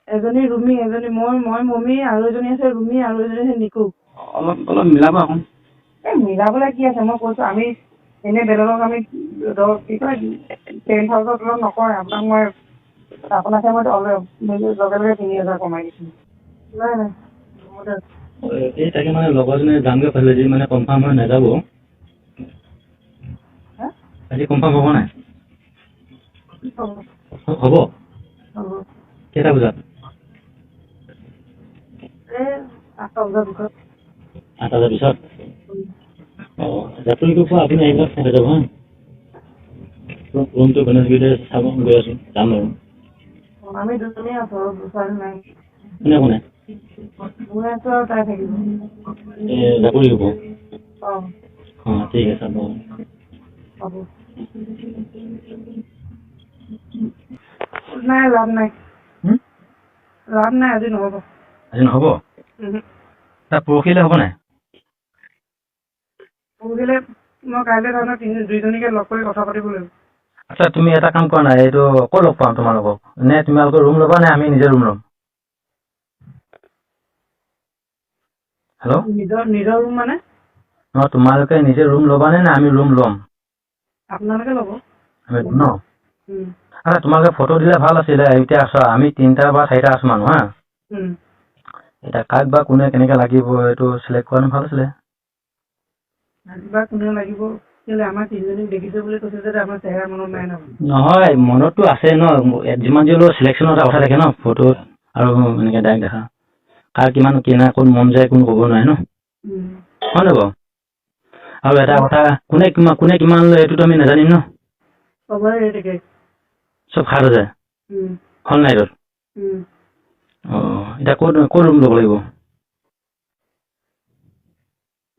এজনী ৰুমি, এজনী মই মমি, আৰু এজনী আছে ৰুমি, আৰু এজনী আছে নিকু। অলপ অলপ মিলাব আকৌ। মিলাবলৈ কি আছে, মই কৈছো আমি এনেই বেলেগক আমি কি কয় 10,000 তলত নকৰে। আপোনাকহে মই লগে লগে 3,000 কমাই দিছোঁ। নাই নাই এই তাকে মানে লগৰজনী যামগৈ পালে যদি মানে কনফাৰ্ম হৈ নাযাব। আজি কনফাৰ্ম হ'ব নাই? হ'ব। কেইটা বজাত? 8টা বজাৰ পিছত। 8টা বজাৰ পিছত? জাতৰিটোৰ পৰা আপুনি আহিব চাই যাব হা। ৰুমটো গণেশগুৰিতে চাব গৈ আছোঁ, যাম আৰু। আমি দুজনেই আছোঁ আৰু দুচাৰি নাই। কোনে কোনে? মই আছোঁ আৰু তাই থাকিব। জাপৰি হ'ব? ঠিক আছে হ'ব। হ'ব। নাই লাভ নাই। লাভ নাই, আজি নহ'ব। আজি নহ'ব? পৰহিলৈ হ'ব নাই? পৰহিলৈ মই কাইলৈ তাৰমানে দুইজনীকে লগ কৰি কথা পাতিব লাগিব। আচ্ছা, তুমি এটা কাম কৰা নাই, এইটো ক'ত লগ পাম তোমালোকক? নে তোমালোকৰ ৰুম ল'বা নে আমি নিজে ৰুম ল'ম? হেল্ল'? নিজৰ ৰুম মানে? তোমালোকে নিজে ৰুম ল'বা নে আমি ৰুম ল'ম? আপোনালোকে ল'ব। আমি ল'ম ন? আচ্ছা, তোমালোকে ফটো দিলে ভাল আছিলে। এতিয়া আছা আমি 3টা বা 4টা আছোঁ মানুহ হা। এতিয়া কাক বা কোনে কেনেকৈ লাগিব এইটো চিলেক্ট কৰানো ভাল আছিলে। কোনে লাগিব কেলে আমাৰ 3জনীক দেখিছে বুলি কৈছে যে আমাৰ চেহেৰা মনত নাই ন? নহয়, মনততো আছে ন। যিমান যি হ'লেও চিলেকশ্যনৰ এটা কথা থাকে ন, ফটোত আৰু এনেকৈ ডাইৰেক্ট দেখা। কাৰ কিমান কেনে ক'ত মন যায় কোনো ক'ব নোৱাৰে ন, হয় নহয় বাৰু? আৰু এটা কথা, কোনে কিমান লয় এইটোতো আমি নাজানিম ন। চবৰে ৰেট একে। চব 7,000 হ'ল নাইটত? এতিয়া ক'ত ৰুম ল'ব লাগিব?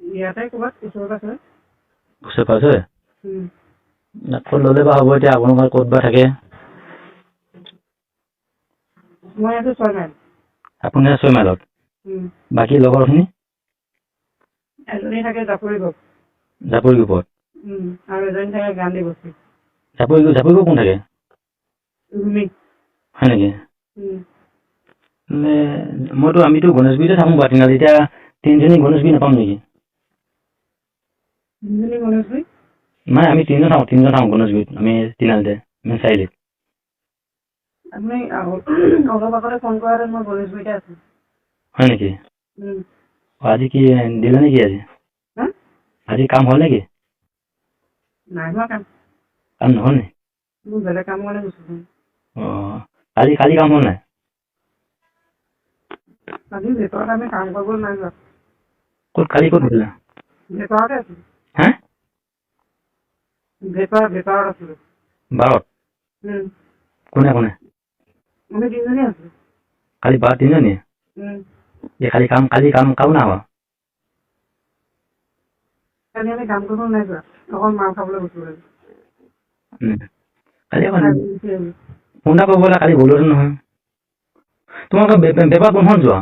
ইয়াতে ক'ৰবাত ওচৰত আছে। ওচৰে পাঁজৰে? ক'ত ল'লে বা হ'ব এতিয়া, আপোনালোকৰ ক'ত বা থাকে? মই আছোঁ 6 মাইল। আপুনি 6 মাইলত? বাকী লগৰখিনি? এজনী থাকে জাপৰি গ্ৰুপ। জাপৰি গ্ৰুপত? আৰু এজনী থাকে গান্ধী বস্তি। জাপৰি গ্ৰুপ কোন থাকে? ৰুমি। হয় নেকি? আমিতো গণেশগুৰিতে থাকোঁ বাৰু তিনিআলি। এতিয়া 3জনী গণেশগুৰি নাপাম নেকি? 3জনী গণেশগুৰি? নাই, আমি 3জন থাকোঁ গণেশগুৰিত। আমি তিনিআলিতে, মেইন চাৰিআলিত। আপুনি অলপ আগতে ফোন কৰাহেঁতেন মই গণেশগুৰিতে আছোঁ। হয় নেকি? আজি কি দিলে নেকি আজি? আজি কাম হ'ল নেকি? নাই হোৱা কাম। কাম নহ'ল নি? মোৰ বেলেগ কাম কাৰণে গুচি কালি কাম হ'ল নাই? আজি ভিতৰত আমি কাম কৰিবলৈ নাই যোৱা। কালি ক'ত গৈছিলা? ভিতৰতে আছিলোঁ। হা? ভিতৰত আছিলোঁ। 12ত? কোনে? আমি 3জনী আছিলোঁ। কালি 3জনীয়ে? কালি কাম নাই হোৱা? কালি আমি কাম কৰিব নাই যোৱা, অকল মাল খাবলৈ গৈছিলোঁ। কালি ফোন এটা কৰিব লাগে, কালি গ'লোহেঁতেন নহয়। তোমালোকৰ বেপাৰ কোনখন যোৱা?